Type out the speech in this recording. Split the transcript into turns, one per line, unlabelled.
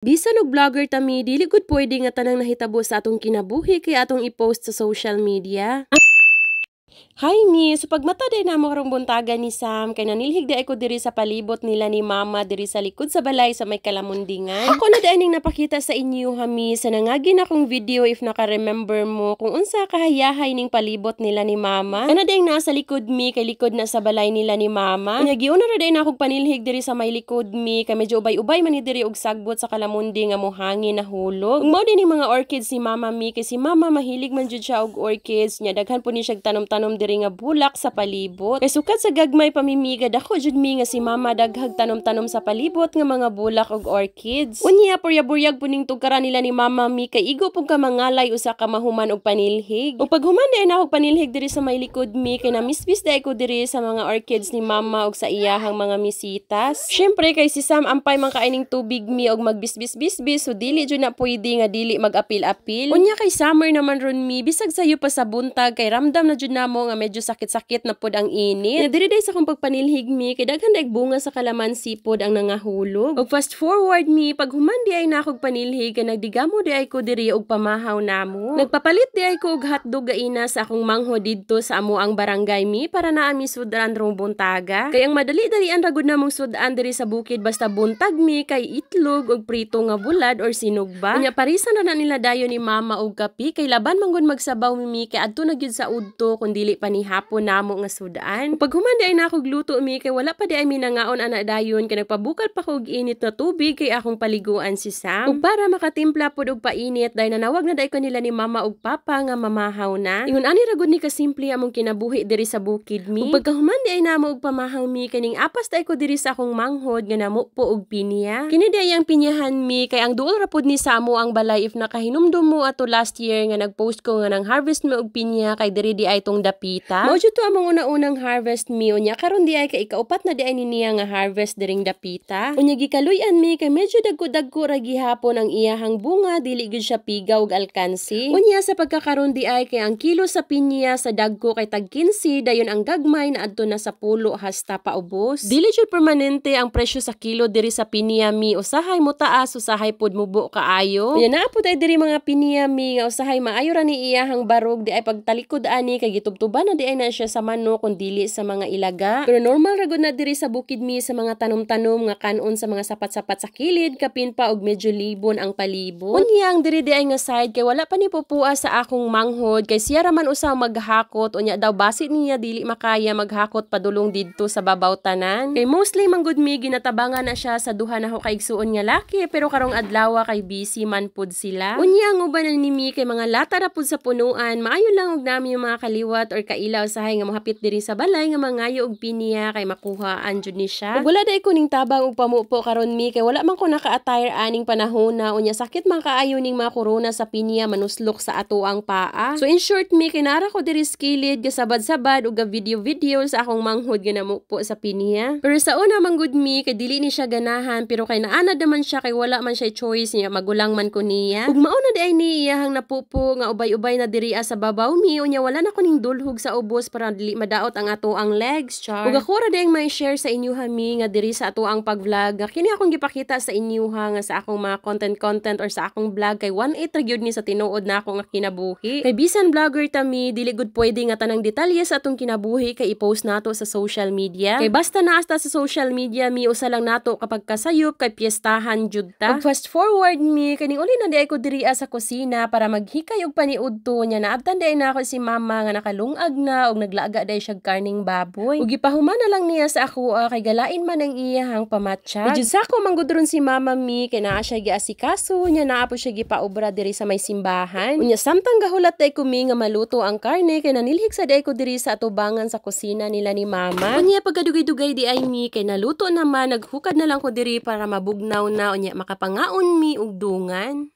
Bisan og vlogger tami, dili gud pwede nga tanang nahitabo sa atong kinabuhi kay atong i-post sa social media. Hi mi, so pagmata day na mo karong buntagan ni Sam kay nanilhig di ako diri sa palibot nila ni Mama diri sa likod sa balay sa may kalamundingan. Ako na dai ning napakita sa inyo hami sa nangagi na akong video if naka-remember mo kung unsa kahayahay ning palibot nila ni Mama. Ana day nasa likod mi kay likod na sa balay nila ni Mama. Nya giuna ra day na akong panilhig diri sa may likod mi kay medyo ubay-ubay man ni diri og sagbot sa kalamundi nga mohangin na hulog. Ug mao din ning mga orchids si Mama mi kay si Mama mahilig man jud siya og orchids nya daghan po ni siya tanom-tanom diri nga bulak sa palibot. Kay sukat sa gagmay pamimigad ako jud mi nga si Mama daghag tanom-tanom sa palibot nga mga bulak ug orchids. Unya purya-buryag po ning tugkaran nila ni Mama mi kay igo pong ka mangalay usa ka mahuman og panilhig. Ug pag human day na og panilhig diri sa may likod mi kay namisbis day ko diri sa mga orchids ni Mama ug sa iyahang mga misitas. Syempre kay si Sam ampay man kaining tubig mi og magbisbis-bisbis so dili jud na pwede nga dili mag-apil-apil. Unya kay summer naman ron mi bisag sayo pa sa buntag kay ramdam na jud namo nga medyo sakit-sakit na pod ang init. Diri day sa akong pagpanilhig mi kay daghan day bunga sa kalamansi pod ang nangahulog. Og fast forward mi pag human di ay na akong panilhig kay nagdigamo di ay ko diri og pamahaw namo. Nagpapalit di ay ko og hotdog gaina sa akong mangho didto sa amo ang barangay mi para naa mi sudan rong buntaga. Kay ang madali-dalian ra gud namong sudan diri sa bukid basta buntag mi kay itlog og prito nga bulad or sinugba. Unya parisan na nila dayon ni Mama og kapi kay laban man gud magsabaw mi kay adto na gyud sa udto kun dili pa ni hapon namo nga sudan. Pag human di ay na akong luto mi kay wala pa di ay minangaon ana dayon kay nagpabukal pa ko og init na tubig kay akong paliguan si Sam. Ug para makatimpla pod og painit dahil nanawag na day ko nila ni Mama ug Papa nga mamahaw na. Ingon ani ra gud ni kasimple among kinabuhi diri sa bukid mi. Ug pagkahuman di ay namo og pamahaw mi kaning apas day ko diri sa akong manghod nga namo po og pinya. Kini di ang pinyahan mi kay ang duol ra pod ni Samo ang balay if nakahinumdum mo ato last year nga nagpost ko nga nang harvest mo og pinya kay diri di ay tong dapita. Mao jud to among una-unang harvest mi unya karon di ay kay ikaupat na di ay niya nga harvest diring dapita. Unya gikaluy-an mi kay medyo dagko-dagko ra gihapon ang iyahang bunga dili gyud siya pigaw og alkansi. Unya sa pagkakaron di ay kay ang kilo sa pinya sa dagko kay tag 15 dayon ang gagmay na adto na sa 10 hasta paubos. Dili jud permanente ang presyo sa kilo diri sa pinya mi usahay mo taas usahay pod mubo kaayo. Unya naa pud ay diri mga pinya mi nga usahay maayo ra ni iyahang barog di ay pagtalikod ani kay gitubtuban na di ay na siya sa manok kung dili sa mga ilaga. Pero normal ra gud na diri sa bukid mi sa mga tanom-tanom nga kanon sa mga sapat-sapat sa kilid kapin pa og medyo libon ang palibot. Unya ang diri di ay nga side kay wala pa ni pupua sa akong manghod kay siya ra man usaw maghakot unya daw basit niya dili makaya maghakot padulong didto sa babaw tanan. Kay mostly man gud mi ginatabangan na siya sa duha na ho kaigsuon nga laki pero karong adlaw kay busy man pud sila. Unya ang uban ni mi kay mga lata ra pud sa punuan maayo lang og nami yung mga kaliwat or kailaw sahay nga mohapit diri sa balay nga mangayo og pinya kay makuhaan jud ni siya. Ug wala day ko ning tabang og pamupo karon mi kay wala man ko naka-attire aning panahon na unya sakit man kaayo ning mga korona sa pinya manuslok sa ato ang paa. So in short mi kay nara ko diri skilid gasabad-sabad ug video sa akong manghod nga namupo sa pinya. Pero sa una man gud mi kay dili ni siya ganahan pero kay naanad naman siya kay wala man siya choice niya magulang man ko niya. Ug mao na di ay ni iyahang napupo nga ubay-ubay na diri sa babaw mi unya wala na ko ning dulhog sa ubos para dili madaot ang ato ang legs char. Ug ako ra dayang may share sa inyo mi nga diri sa ato ang pag-vlog. Kini akong gipakita sa inyo nga sa akong mga content or sa akong vlog kay 1/8 ra gyud ni sa tinuod na ako nga kinabuhi. Kay bisan vlogger ta mi dili gud pwede nga tanang detalye sa atong kinabuhi kay i-post nato sa social media. Kay basta naa sa social media mi usa lang nato kapag kasayop kay piyestahan jud ta. Ug fast forward mi kaning uli na di ako diri sa kusina para maghikay og paniudto nya naabtan di na ako si Mama nga nakalungag na og naglaga day siya karning baboy. Ug gipahuman na lang niya sa ako kay galain man ang iyahang pamatcha. Jud sa ako manggudron si Mama mi kay naa siya giasikaso nya naa po siya gipaobra diri sa may simbahan. Unya samtang gahulat day ko mi nga maluto ang karne kay nanilhik sa day ko diri sa atubangan sa kusina nila ni Mama. Unya pagkadugay-dugay di ay mi kay naluto naman naghukad na lang ko diri para mabugnaw na unya makapangaon mi og dungan.